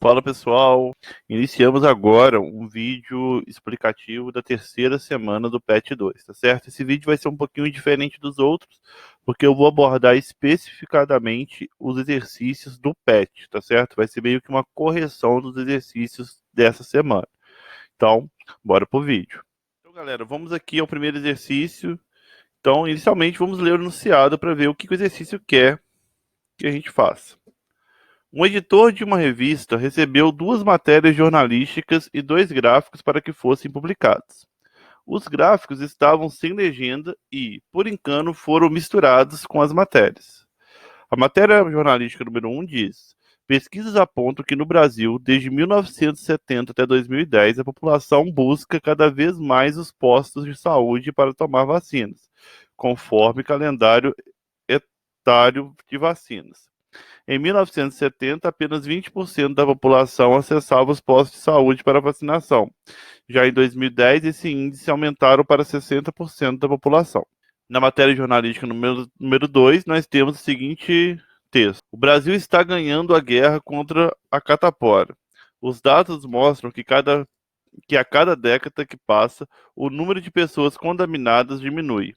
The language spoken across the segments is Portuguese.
Fala pessoal, iniciamos agora um vídeo explicativo da terceira semana do PET 2, tá certo? Esse vídeo vai ser um pouquinho diferente dos outros, porque eu vou abordar especificadamente os exercícios do PET, tá certo? Vai ser meio que uma correção dos exercícios dessa semana. Então, bora pro vídeo. Então galera, vamos aqui ao primeiro exercício. Então, inicialmente vamos ler o enunciado para ver o que o exercício quer que a gente faça. Um editor de uma revista recebeu 2 matérias jornalísticas e 2 gráficos para que fossem publicados. Os gráficos estavam sem legenda e, por engano, foram misturados com as matérias. A matéria jornalística número 1 diz: pesquisas apontam que no Brasil, desde 1970 até 2010, a população busca cada vez mais os postos de saúde para tomar vacinas, conforme calendário etário de vacinas. Em 1970, apenas 20% da população acessava os postos de saúde para vacinação. Já em 2010, esse índice aumentaram para 60% da população. Na matéria jornalística número 2, nós temos o seguinte texto: o Brasil está ganhando a guerra contra a catapora. Os dados mostram que a cada década que passa, o número de pessoas contaminadas diminui.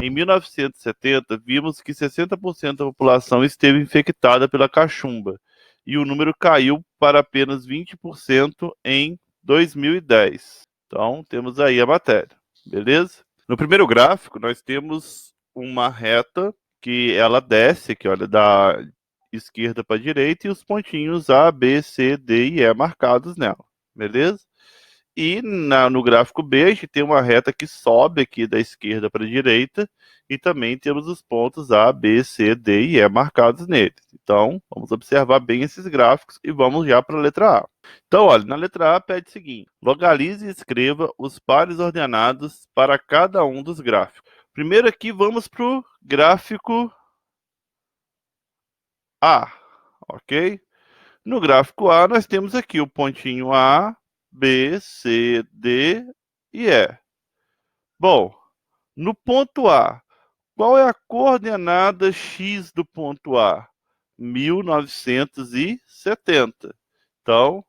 Em 1970, vimos que 60% da população esteve infectada pela cachumba, e o número caiu para apenas 20% em 2010. Então, temos aí a matéria, beleza? No primeiro gráfico, nós temos uma reta que ela desce aqui, olha, da esquerda para a direita, e os pontinhos A, B, C, D e E marcados nela, beleza? E no gráfico B, a gente tem uma reta que sobe aqui da esquerda para a direita, e também temos os pontos A, B, C, D e E marcados neles. Então, vamos observar bem esses gráficos e vamos já para a letra A. Então, olha, na letra A pede o seguinte: localize e escreva os pares ordenados para cada um dos gráficos. Primeiro aqui, vamos para o gráfico A, ok? No gráfico A, nós temos aqui o pontinho A, B, C, D e E. Bom, no ponto A, qual é a coordenada x do ponto A? 1970. Então,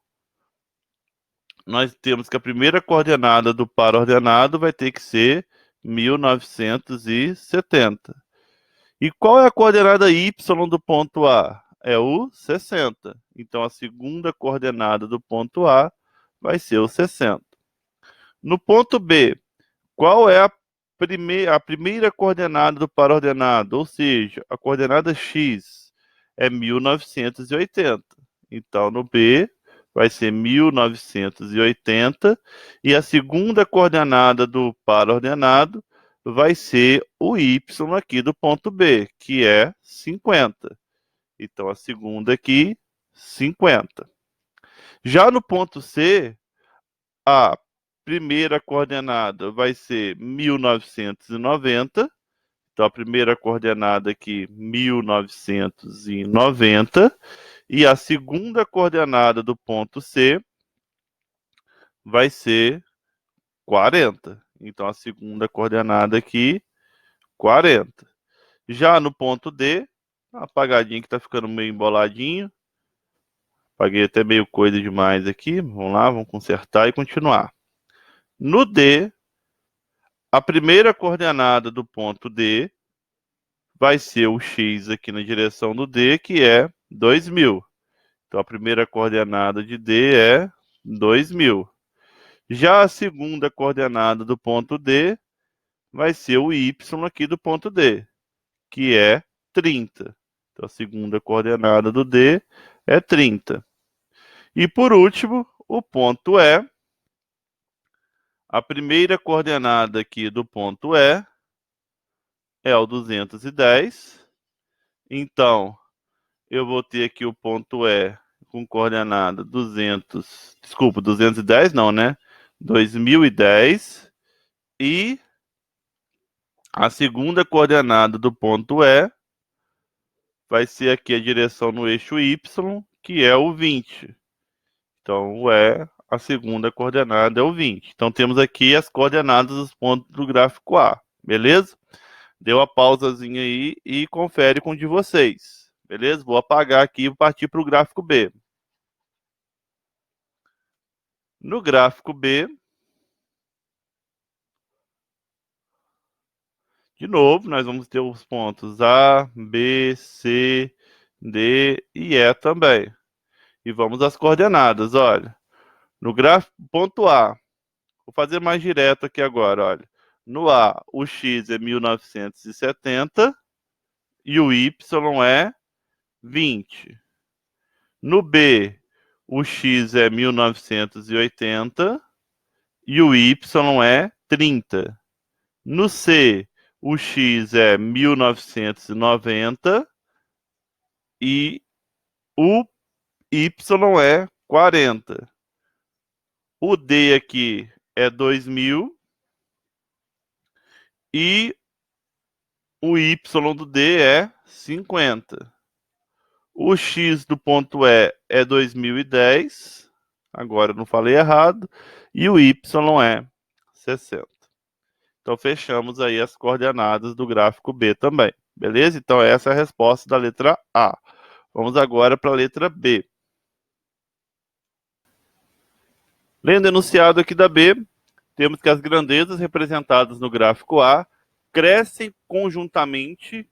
nós temos que a primeira coordenada do par ordenado vai ter que ser 1970. E qual é a coordenada y do ponto A? É o 60. Então, a segunda coordenada do ponto A vai ser o 60. No ponto B, qual é a primeira coordenada do par ordenado? Ou seja, a coordenada x é 1980. Então, no B, vai ser 1980. E a segunda coordenada do par ordenado vai ser o y aqui do ponto B, que é 50. Então, a segunda aqui, 50. Já no ponto C, a primeira coordenada vai ser 1990. Então, a primeira coordenada aqui, 1990. E a segunda coordenada do ponto C vai ser 40. Então, a segunda coordenada aqui, 40. Já no ponto D, apagadinho que está ficando meio emboladinho. Apaguei até meio coisa demais aqui. Vamos lá, vamos consertar e continuar. No D, a primeira coordenada do ponto D vai ser o x aqui na direção do D, que é 2000. Então, a primeira coordenada de D é 2000. Já a segunda coordenada do ponto D vai ser o y aqui do ponto D, que é 30. Então, a segunda coordenada do D é 30. E, por último, o ponto E. A primeira coordenada aqui do ponto E é o 210. Então, eu vou ter aqui o ponto E com coordenada 210 não, né? 2010. E a segunda coordenada do ponto E vai ser aqui a direção no eixo Y, que é o 20. Então, a segunda coordenada é o 20. Então, temos aqui as coordenadas dos pontos do gráfico A, beleza? Deu a pausazinha aí e confere com o de vocês, beleza? Vou apagar aqui e partir para o gráfico B. No gráfico B, de novo, nós vamos ter os pontos A, B, C, D e E também. E vamos às coordenadas, olha. No gráfico, ponto A, vou fazer mais direto aqui agora, olha. No A, o X é 1970 e o Y é 20. No B, o X é 1980 e o Y é 30. No C, o X é 1990 e o Y é 40. O D aqui é 2000 e o Y do D é 50. O X do ponto E é 2010. Agora eu não falei errado. E o Y é 60. Então fechamos aí as coordenadas do gráfico B também. Beleza? Então essa é a resposta da letra A. Vamos agora para a letra B. Lendo o enunciado aqui da B, temos que as grandezas representadas no gráfico A crescem conjuntamente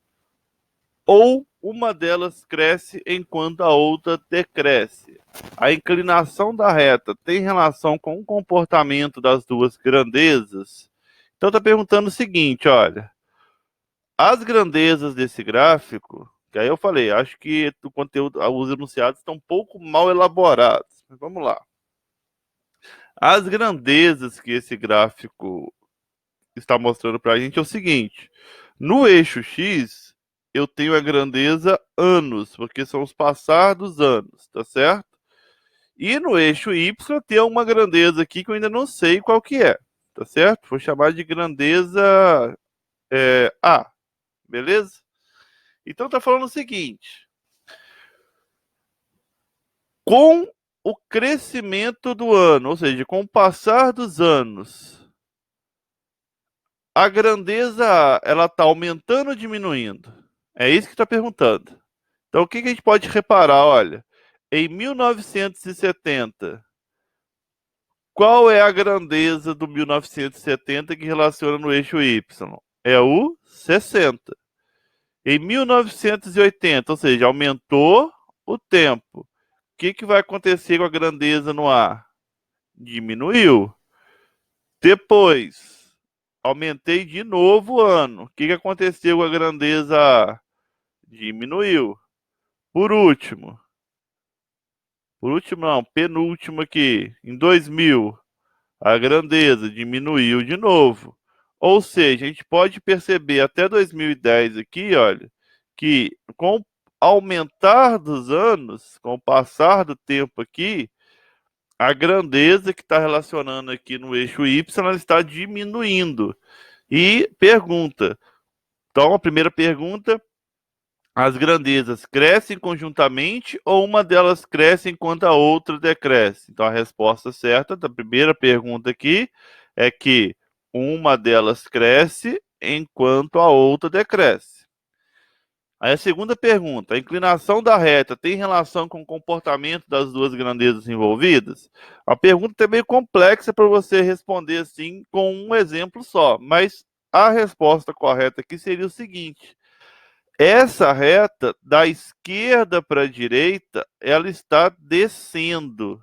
ou uma delas cresce enquanto a outra decresce. A inclinação da reta tem relação com o comportamento das duas grandezas? Então está perguntando o seguinte, olha, as grandezas desse gráfico, que aí eu falei, acho que o conteúdo, os enunciados estão um pouco mal elaborados. Mas vamos lá. As grandezas que esse gráfico está mostrando para a gente é o seguinte: no eixo X, eu tenho a grandeza anos, porque são os passar dos anos, tá certo? E no eixo Y, tem uma grandeza aqui que eu ainda não sei qual que é, tá certo? Vou chamar de grandeza A, beleza? Então tá falando o seguinte: com o crescimento do ano, ou seja, com o passar dos anos, a grandeza ela está aumentando ou diminuindo? É isso que está perguntando. Então, o que que a gente pode reparar? Olha, em 1970, qual é a grandeza do 1970 que relaciona no eixo Y? É o 60. Em 1980, ou seja, aumentou o tempo. O que que vai acontecer com a grandeza no A? Diminuiu. Depois, aumentei de novo o ano. O que que aconteceu com a grandeza A? Diminuiu. Por último, não, penúltimo aqui, em 2000, a grandeza diminuiu de novo. Ou seja, a gente pode perceber até 2010 aqui, olha, que com o aumentar dos anos, com o passar do tempo aqui, a grandeza que está relacionando aqui no eixo Y, ela está diminuindo. E pergunta, então a primeira pergunta: as grandezas crescem conjuntamente ou uma delas cresce enquanto a outra decresce? Então, a resposta certa da primeira pergunta aqui é que uma delas cresce enquanto a outra decresce. Aí a segunda pergunta: a inclinação da reta tem relação com o comportamento das duas grandezas envolvidas? A pergunta é meio complexa para você responder assim com um exemplo só, mas a resposta correta aqui seria o seguinte: essa reta, da esquerda para a direita, ela está descendo.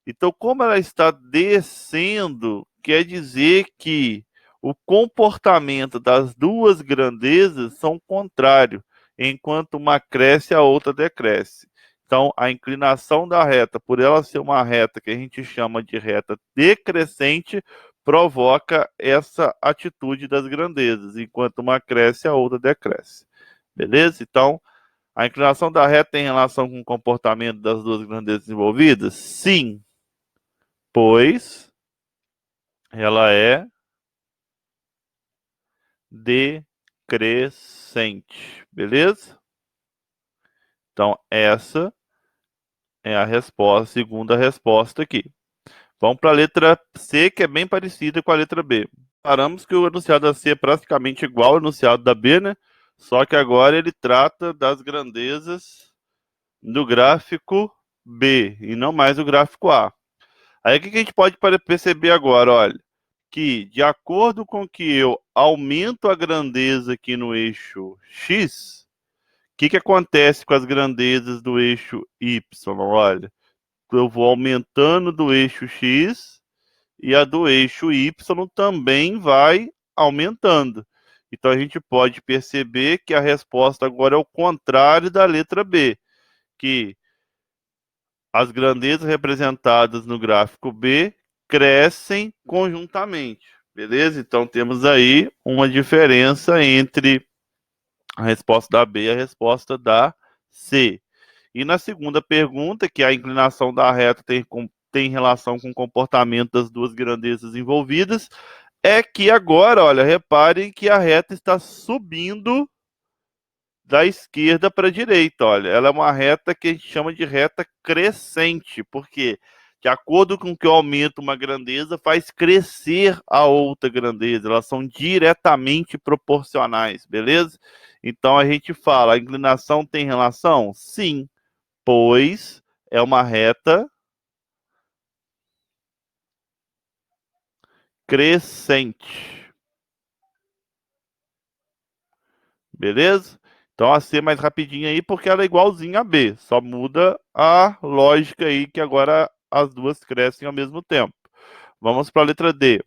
Então, como ela está descendo, quer dizer que o comportamento das duas grandezas são contrários, enquanto uma cresce, a outra decresce. Então, a inclinação da reta, por ela ser uma reta que a gente chama de reta decrescente, provoca essa atitude das grandezas, enquanto uma cresce, a outra decresce. Beleza? Então, a inclinação da reta tem relação com o comportamento das duas grandezas envolvidas? Sim, pois ela é decrescente. Beleza? Então, essa é a resposta, segunda resposta aqui. Vamos para a letra C, que é bem parecida com a letra B. Paramos que o enunciado da C é praticamente igual ao enunciado da B, né? Só que agora ele trata das grandezas do gráfico B e não mais do gráfico A. Aí o que a gente pode perceber agora? Olha, que de acordo com que eu aumento a grandeza aqui no eixo X, o que acontece com as grandezas do eixo Y? Olha, eu vou aumentando do eixo X e a do eixo Y também vai aumentando. Então a gente pode perceber que a resposta agora é o contrário da letra B, que as grandezas representadas no gráfico B crescem conjuntamente, beleza? Então temos aí uma diferença entre a resposta da B e a resposta da C. E na segunda pergunta, que a inclinação da reta tem relação com o comportamento das duas grandezas envolvidas, é que agora, olha, reparem que a reta está subindo da esquerda para a direita, olha. Ela é uma reta que a gente chama de reta crescente, porque de acordo com que eu aumento uma grandeza, faz crescer a outra grandeza. Elas são diretamente proporcionais, beleza? Então a gente fala, a inclinação tem relação? Sim, pois é uma reta crescente. Beleza? Então a C mais rapidinha aí, porque ela é igualzinha a B. Só muda a lógica aí, que agora as duas crescem ao mesmo tempo. Vamos para a letra D.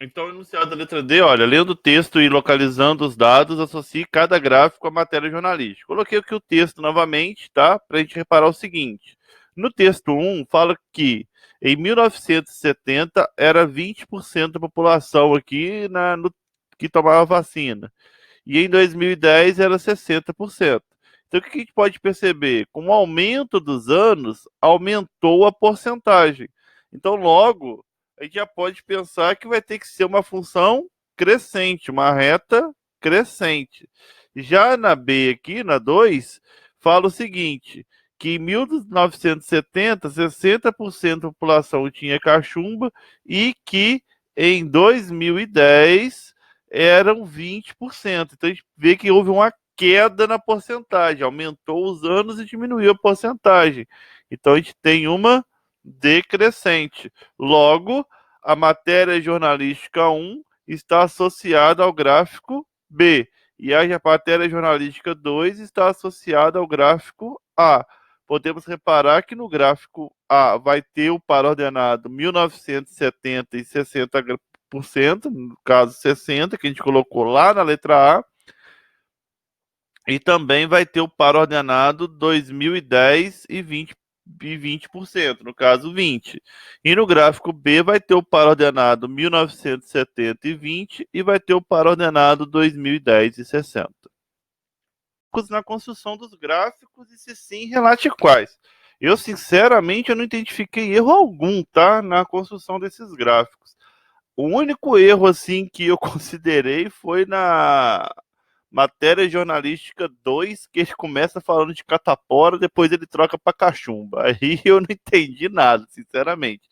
Então, o enunciado da letra D, olha, lendo o texto e localizando os dados, associe cada gráfico à matéria jornalística. Coloquei aqui o texto novamente, tá? Para a gente reparar o seguinte. No texto 1, fala que em 1970 era 20% da população aqui que tomava vacina. E em 2010 era 60%. Então, o que a gente pode perceber? Com o aumento dos anos, aumentou a porcentagem. Então, logo, a gente já pode pensar que vai ter que ser uma função crescente, uma reta crescente. Já na B aqui, na 2, fala o seguinte, que em 1970, 60% da população tinha cachumba e que em 2010 eram 20%. Então a gente vê que houve uma queda na porcentagem, aumentou os anos e diminuiu a porcentagem. Então a gente tem uma decrescente. Logo, a matéria jornalística 1 está associada ao gráfico B e a matéria jornalística 2 está associada ao gráfico A. Podemos reparar que no gráfico A vai ter o par ordenado 1970 e 60%, no caso 60, que a gente colocou lá na letra A, e também vai ter o par ordenado 2010 e 20%, no caso 20. E no gráfico B vai ter o par ordenado 1970 e 20 e vai ter o par ordenado 2010 e 60. Na construção dos gráficos e se sim, relate quais. Eu, sinceramente, eu não identifiquei erro algum, tá, na construção desses gráficos. O único erro, assim, que eu considerei foi na matéria jornalística 2, que ele começa falando de catapora, depois ele troca para cachumba. Aí eu não entendi nada, sinceramente.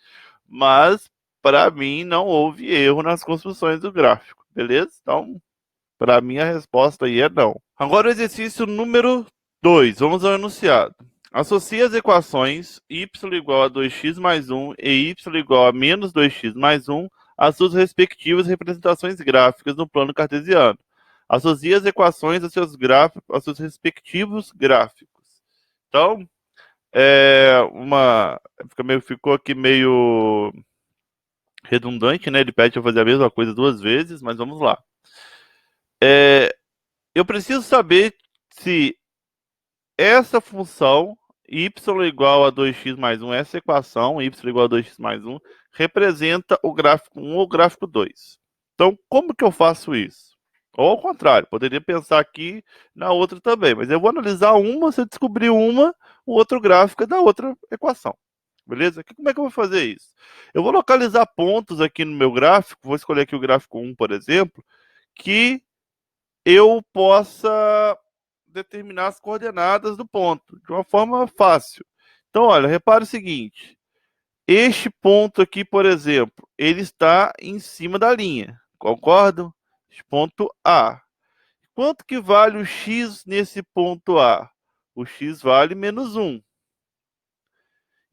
Mas, para mim, não houve erro nas construções do gráfico, beleza? Então, para mim, a resposta aí é não. Agora o exercício número 2. Vamos ao enunciado. Associe as equações y igual a 2x mais 1 e y igual a menos 2x mais 1 às suas respectivas representações gráficas no plano cartesiano. Associe as equações aos seus respectivos gráficos. Então, ficou aqui meio redundante, né? Ele pede para fazer a mesma coisa duas vezes, mas vamos lá. Eu preciso saber se essa função y igual a 2x mais 1, essa equação y igual a 2x mais 1, representa o gráfico 1 ou o gráfico 2. Então, como que eu faço isso? Ou ao contrário, poderia pensar aqui na outra também, mas eu vou analisar uma, se eu descobrir uma, o outro gráfico é da outra equação. Beleza? Como é que eu vou fazer isso? Eu vou localizar pontos aqui no meu gráfico, vou escolher aqui o gráfico 1, por exemplo, que eu possa determinar as coordenadas do ponto de uma forma fácil. Então, olha, repare o seguinte: este ponto aqui, por exemplo, ele está em cima da linha, concordam? Este ponto A. Quanto que vale o x nesse ponto A? O x vale menos 1.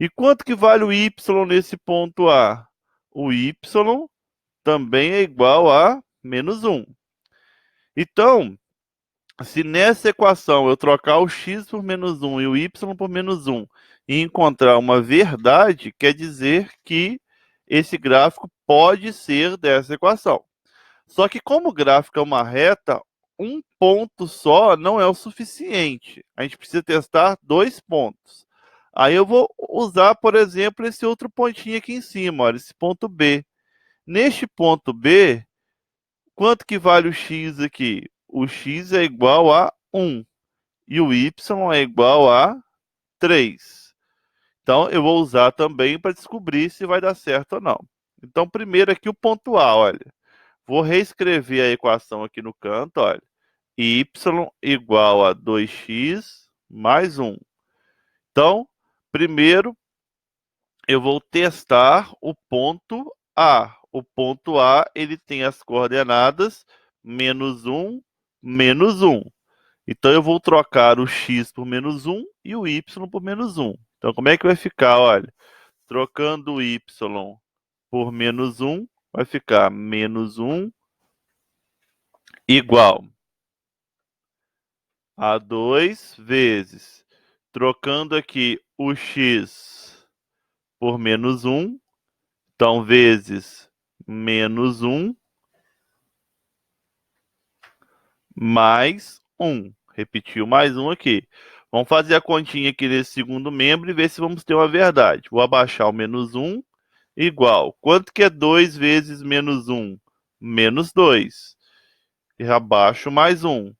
E quanto que vale o y nesse ponto A? O y também é igual a menos 1. Então, se nessa equação eu trocar o x por menos 1 e o y por menos 1 e encontrar uma verdade, quer dizer que esse gráfico pode ser dessa equação. Só que como o gráfico é uma reta, um ponto só não é o suficiente. A gente precisa testar 2 pontos. Aí eu vou usar, por exemplo, esse outro pontinho aqui em cima, olha, esse ponto B. Neste ponto B, quanto que vale o x aqui? O x é igual a 1 e o y é igual a 3. Então, eu vou usar também para descobrir se vai dar certo ou não. Então, primeiro aqui o ponto A, olha. Vou reescrever a equação aqui no canto, olha. Y igual a 2x mais 1. Então, primeiro eu vou testar o ponto A. O ponto A, ele tem as coordenadas menos 1, menos 1. Então, eu vou trocar o x por menos 1 e o y por menos 1. Então, como é que vai ficar? Olha, trocando o y por menos 1, vai ficar menos 1 igual a 2 vezes, trocando aqui o x por menos 1, então, vezes menos 1 mais 1. Repetiu mais 1 aqui. Vamos fazer a continha aqui nesse segundo membro e ver se vamos ter uma verdade. Vou abaixar o menos 1 igual. Quanto que é 2 vezes menos 1? Menos 2. E abaixo mais 1.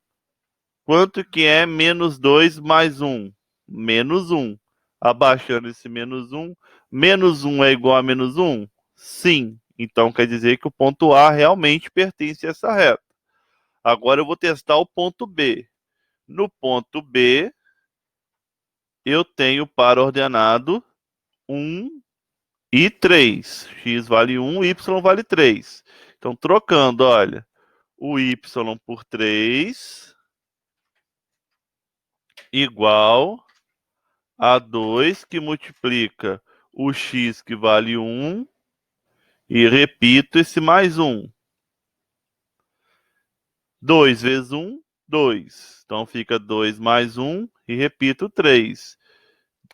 Quanto que é menos 2 mais 1? Menos 1. Abaixando esse menos 1 é igual a menos 1? Sim. Então quer dizer que o ponto A realmente pertence a essa reta. Agora eu vou testar o ponto B. No ponto B, eu tenho para ordenado 1 e 3. X vale 1, Y vale 3. Então, trocando, olha, o Y por 3 igual a 2 que multiplica o x que vale 1 e repito esse mais 1. 2 vezes 1, 2. Então fica 2 mais 1 e repito 3.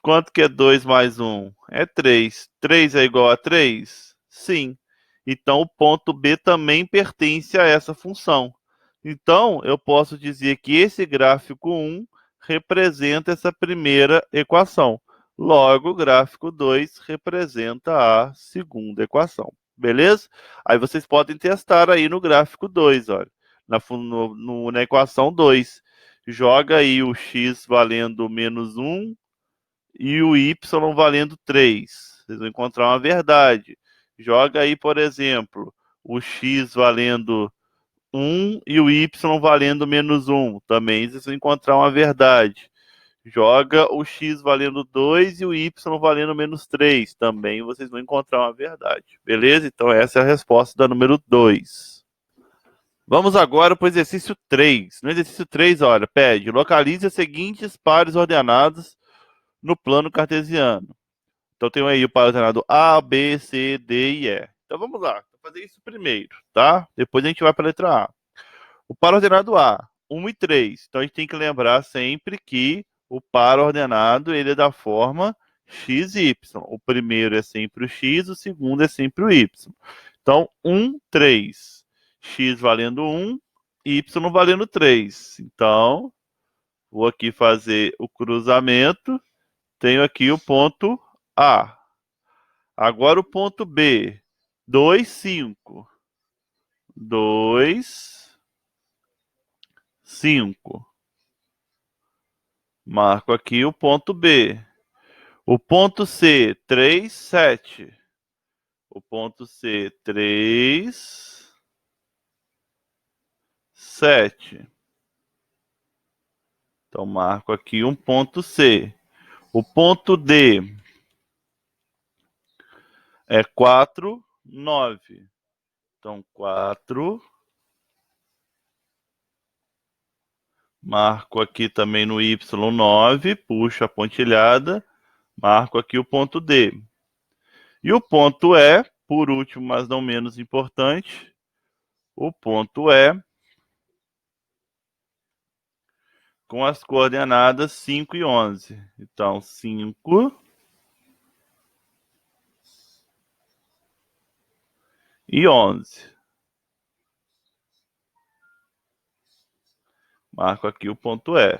Quanto que é 2 mais 1? É 3. 3 é igual a 3? Sim. Então o ponto B também pertence a essa função. Então eu posso dizer que esse gráfico 1 representa essa primeira equação. Logo, o gráfico 2 representa a segunda equação. Beleza? Aí vocês podem testar aí no gráfico 2, olha, na equação 2. Joga aí o x valendo menos 1 e o y valendo 3. Vocês vão encontrar uma verdade. Joga aí, por exemplo, o x valendo 1 e o y valendo menos 1. Também vocês vão encontrar uma verdade. Joga o x valendo 2 e o y valendo menos 3. Também vocês vão encontrar uma verdade. Beleza? Então essa é a resposta da número 2. Vamos agora para o exercício 3. No exercício 3, olha, pede, localize as seguintes pares ordenados no plano cartesiano. Então tem aí o par ordenado A, B, C, D e E. Então vamos lá, vou fazer isso primeiro, tá? Depois a gente vai para a letra A. O par ordenado A, 1 e 3. Então a gente tem que lembrar sempre que o par ordenado ele é da forma x e y. O primeiro é sempre o x, o segundo é sempre o y. Então 1, 3. X valendo 1, y valendo 3. Então vou aqui fazer o cruzamento. Tenho aqui o ponto A. Agora o ponto B. 2, 5. 2, 5. Marco aqui o ponto B. O ponto C, 3, 7. O ponto C, 3, 7. Então, marco aqui um ponto C. O ponto D é 4, 9. Então, 4. Marco aqui também no Y9, puxo a pontilhada. Marco aqui o ponto D. E o ponto E, por último, mas não menos importante, o ponto E com as coordenadas 5 e 11. Então, 5 e 11. Marco aqui o ponto E.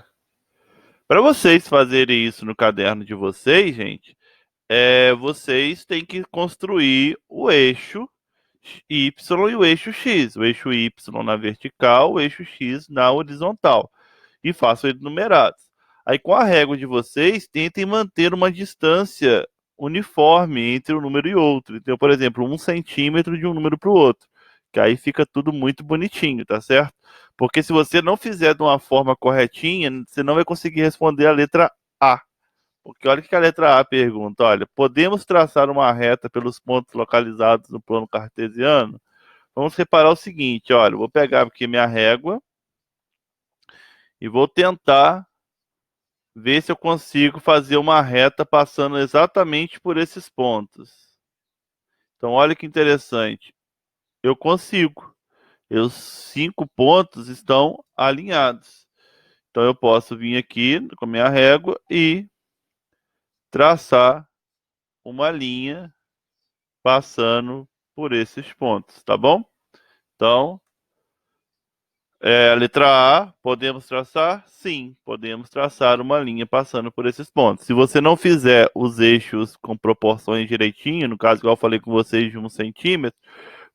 Para vocês fazerem isso no caderno de vocês, gente, vocês têm que construir o eixo Y e o eixo X. O eixo Y na vertical, o eixo X na horizontal. E façam eles numerados. Aí, com a régua de vocês, tentem manter uma distância uniforme entre um número e outro. Então, por exemplo, 1 centímetro de um número para o outro. Que aí fica tudo muito bonitinho, tá certo? Porque se você não fizer de uma forma corretinha, você não vai conseguir responder a letra A. Porque olha o que a letra A pergunta, olha, podemos traçar uma reta pelos pontos localizados no plano cartesiano? Vamos reparar o seguinte, olha, eu vou pegar aqui minha régua e vou tentar ver se eu consigo fazer uma reta passando exatamente por esses pontos. Então, olha que interessante. Eu consigo. Os 5 pontos estão alinhados. Então, eu posso vir aqui com a minha régua e traçar uma linha passando por esses pontos, tá bom? Então, a letra A, podemos traçar? Sim, podemos traçar uma linha passando por esses pontos. Se você não fizer os eixos com proporções direitinho, no caso, igual eu falei com vocês, de 1 centímetro,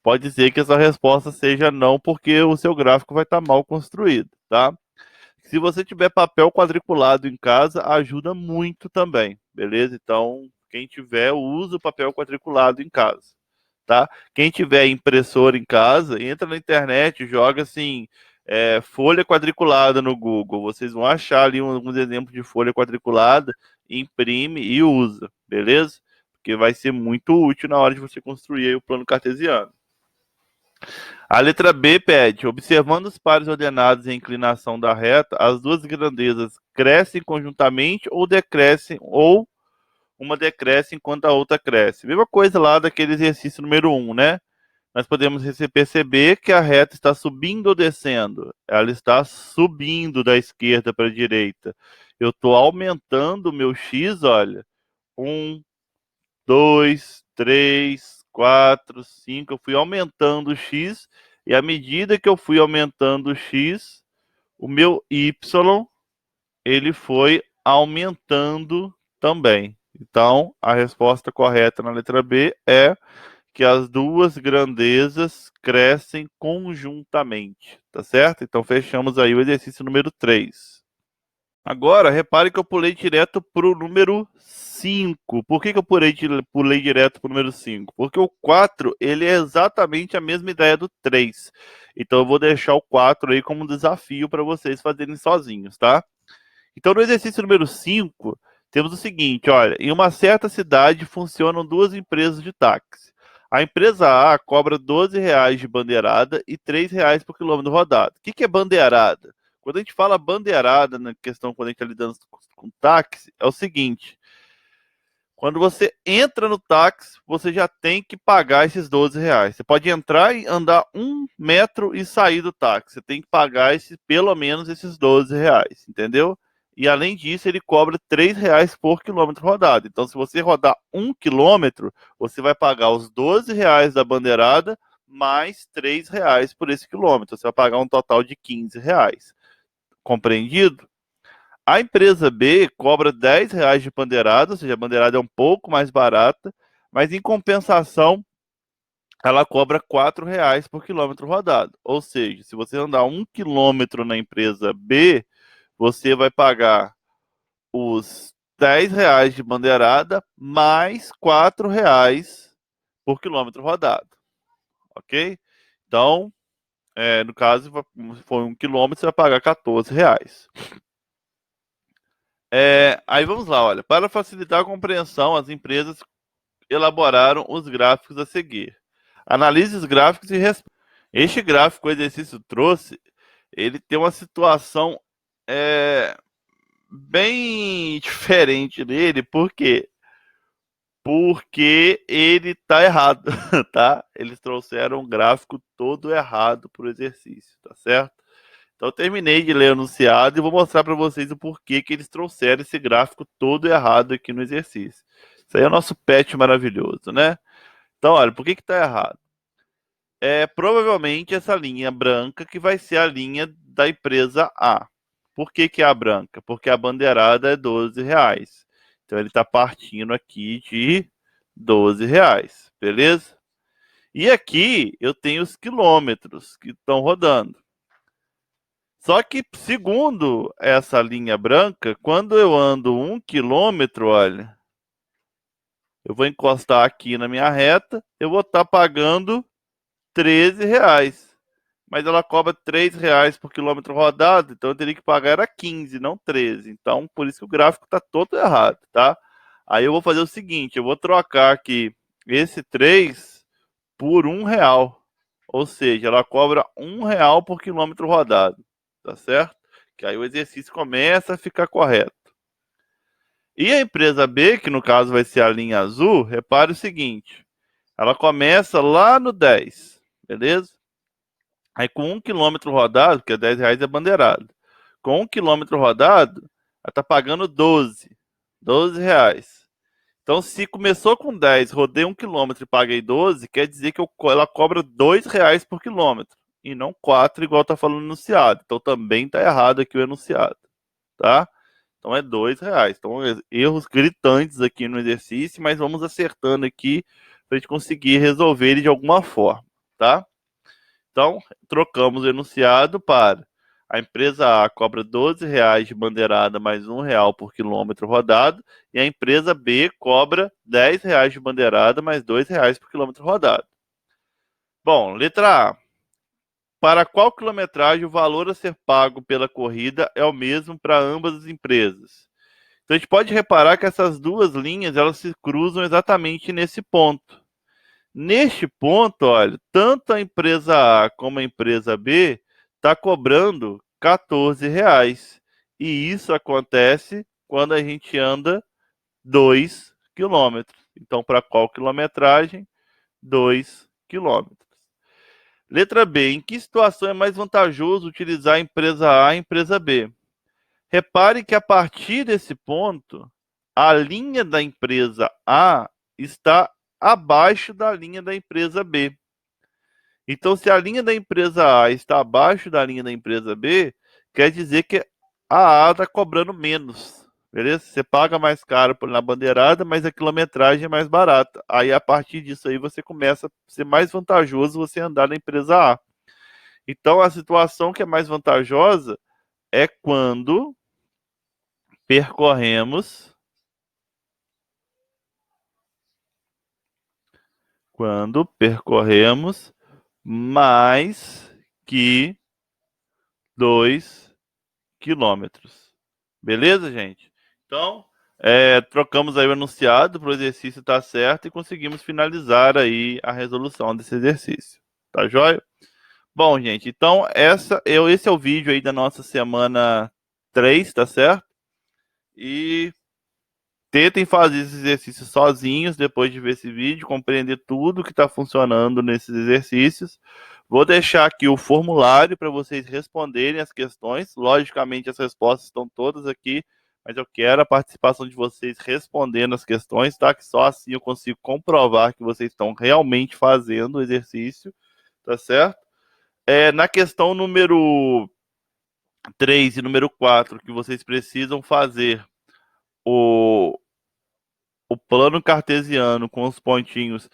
pode ser que essa resposta seja não, porque o seu gráfico vai estar mal construído, tá? Se você tiver papel quadriculado em casa, ajuda muito também, beleza? Então, quem tiver, usa o papel quadriculado em casa, tá? Quem tiver impressora em casa, entra na internet, joga assim, folha quadriculada no Google. Vocês vão achar ali alguns exemplos de folha quadriculada, imprime e usa, beleza? Porque vai ser muito útil na hora de você construir aí o plano cartesiano. A letra B pede, observando os pares ordenados e a inclinação da reta, as duas grandezas crescem conjuntamente ou decrescem, ou uma decresce enquanto a outra cresce. Mesma coisa lá daquele exercício número 1, né? Nós podemos perceber que a reta está subindo ou descendo. Ela está subindo da esquerda para a direita. Eu estou aumentando o meu x, olha. 1, 2, 3, 4, 5. Eu fui aumentando o x, e à medida que eu fui aumentando o x, o meu y ele foi aumentando também. Então, a resposta correta na letra B é que as duas grandezas crescem conjuntamente, tá certo? Então, fechamos aí o exercício número 3. Agora, repare que eu pulei direto para o número 5. Por que eu pulei direto para o número 5? Porque o 4 ele é exatamente a mesma ideia do 3. Então, eu vou deixar o 4 aí como desafio para vocês fazerem sozinhos, tá? Então, no exercício número 5, temos o seguinte, olha, em uma certa cidade funcionam duas empresas de táxi. A empresa A cobra R$ 12 de bandeirada e R$ 3 por quilômetro rodado. O que é bandeirada? Quando a gente fala bandeirada, na questão quando a gente está lidando com táxi, é o seguinte, quando você entra no táxi, você já tem que pagar esses R$ 12. Você pode entrar e andar 1 metro e sair do táxi. Você tem que pagar pelo menos esses R$ 12, entendeu? E além disso, ele cobra R$ 3 por quilômetro rodado. Então, se você rodar 1 quilômetro, você vai pagar os R$ 12 da bandeirada mais R$ 3 por esse quilômetro. Você vai pagar um total de R$ 15. Compreendido? A empresa B cobra R$ 10 de bandeirada, ou seja, a bandeirada é um pouco mais barata, mas em compensação, ela cobra R$ 4 por quilômetro rodado. Ou seja, se você andar 1 quilômetro na empresa B, você vai pagar os R$ 10 de bandeirada mais R$ 4 por quilômetro rodado. Ok? Então, no caso, se for 1 quilômetro, você vai pagar R$ 14. Aí vamos lá, olha. Para facilitar a compreensão, as empresas elaboraram os gráficos a seguir. Analise os gráficos e responda. Este gráfico que o exercício trouxe, ele tem uma situação bem diferente dele, por quê? Porque ele tá errado, tá? Eles trouxeram um gráfico todo errado pro exercício, tá certo? Então eu terminei de ler o enunciado e vou mostrar para vocês o porquê que eles trouxeram esse gráfico todo errado aqui no exercício. Isso aí é o nosso pet maravilhoso, né? Então, olha, por que que tá errado? É provavelmente essa linha branca que vai ser a linha da empresa A. Por que que é a branca? Porque a bandeirada é R$ 12. Então ele está partindo aqui de R$ 12, beleza? E aqui eu tenho os quilômetros que estão rodando. Só que, segundo essa linha branca, quando eu ando 1 quilômetro, olha, eu vou encostar aqui na minha reta, eu vou estar pagando R$ 13. Mas ela cobra R$ 3 por quilômetro rodado, então eu teria que pagar era 15, não 13. Então, por isso que o gráfico está todo errado, tá? Aí eu vou fazer o seguinte, eu vou trocar aqui esse 3 por R$ 1. Ou seja, ela cobra R$ 1 por quilômetro rodado, tá certo? Que aí o exercício começa a ficar correto. E a empresa B, que no caso vai ser a linha azul, repare o seguinte, ela começa lá no 10, beleza? Aí com 1 quilômetro rodado, que é R$ 10 é bandeirado, com 1 quilômetro rodado, ela tá pagando 12 reais. Então, se começou com 10, rodei 1 quilômetro e paguei 12, quer dizer que ela cobra R$ 2 por quilômetro e não 4, igual tá falando no enunciado. Então, também tá errado aqui o enunciado, tá? Então, é R$ 2. Então, erros gritantes aqui no exercício, mas vamos acertando aqui para a gente conseguir resolver ele de alguma forma, tá? Então, trocamos o enunciado para a empresa A cobra R$ 12 de bandeirada mais R$ 1 por quilômetro rodado e a empresa B cobra R$ 10 de bandeirada mais R$ 2 por quilômetro rodado. Bom, letra A. Para qual quilometragem o valor a ser pago pela corrida é o mesmo para ambas as empresas? Então a gente pode reparar que essas duas linhas elas se cruzam exatamente nesse ponto. Neste ponto, olha, tanto a empresa A como a empresa B está cobrando R$ 14. E isso acontece quando a gente anda 2 quilômetros. Então, para qual quilometragem? 2 quilômetros. Letra B. Em que situação é mais vantajoso utilizar a empresa A e a empresa B? Repare que a partir desse ponto, a linha da empresa A está abaixo da linha da empresa B. Então, se a linha da empresa A está abaixo da linha da empresa B, quer dizer que a A está cobrando menos, beleza? Você paga mais caro na bandeirada, mas a quilometragem é mais barata. Aí, a partir disso aí, você começa a ser mais vantajoso você andar na empresa A. Então, a situação que é mais vantajosa é percorremos, quando percorremos mais que 2 quilômetros. Beleza, gente? Então, trocamos aí o enunciado para o exercício estar certo e conseguimos finalizar aí a resolução desse exercício. Tá joia? Bom, gente, então esse é o vídeo aí da nossa semana 3, tá certo? E tentem fazer esses exercícios sozinhos depois de ver esse vídeo, compreender tudo que está funcionando nesses exercícios. Vou deixar aqui o formulário para vocês responderem as questões. Logicamente, as respostas estão todas aqui, mas eu quero a participação de vocês respondendo as questões, tá? Que só assim eu consigo comprovar que vocês estão realmente fazendo o exercício, tá certo? Na questão número 3 e número 4, que vocês precisam fazer o, o plano cartesiano com os pontinhos,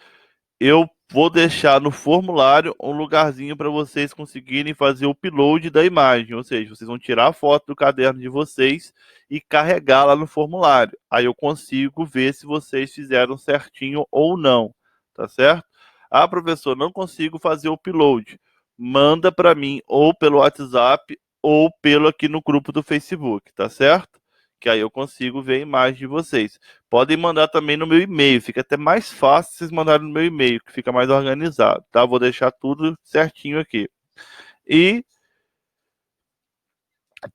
eu vou deixar no formulário um lugarzinho para vocês conseguirem fazer o upload da imagem, ou seja, vocês vão tirar a foto do caderno de vocês e carregar lá no formulário. Aí eu consigo ver se vocês fizeram certinho ou não, tá certo? Ah, professor, não consigo fazer o upload. Manda para mim ou pelo WhatsApp ou pelo aqui no grupo do Facebook, tá certo? Que aí eu consigo ver a imagem de vocês. Podem mandar também no meu e-mail, fica até mais fácil vocês mandarem no meu e-mail, que fica mais organizado, tá? Vou deixar tudo certinho aqui. E,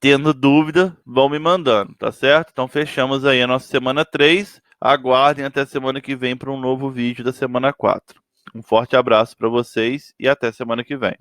tendo dúvida, vão me mandando, tá certo? Então, fechamos aí a nossa semana 3. Aguardem até semana que vem para um novo vídeo da semana 4. Um forte abraço para vocês e até semana que vem.